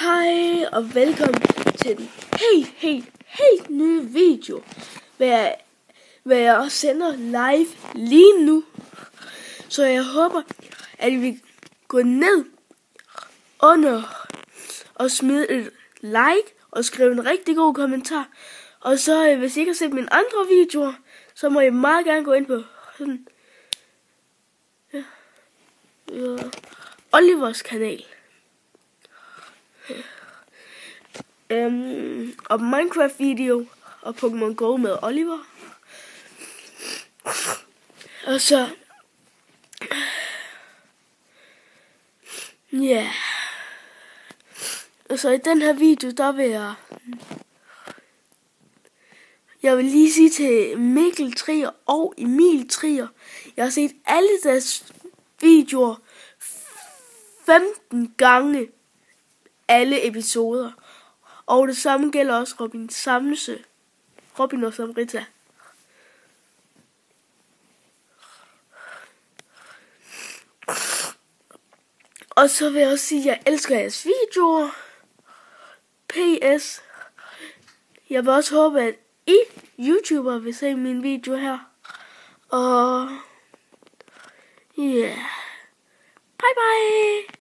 Hej og velkommen til den helt nye video, hvad jeg sender live lige nu. Så jeg håber, at I vil gå ned under og smide et like og skrive en rigtig god kommentar. Og så hvis I ikke har set mine andre videoer, så må I meget gerne gå ind på sådan, Olivers kanal. Og Minecraft video og Pokémon Go med Oliver. Og så og så i den her video, der vil jeg vil lige sige til Mikkel Trier og Emil Trier, jeg har set alle deres videoer 15 gange, alle episoder. Og det samme gælder også Robin og Samrita. Og så vil jeg også sige, at jeg elsker jeres videoer. PS. Jeg vil også håbe, at I YouTuber vil se min video her. Og bye bye.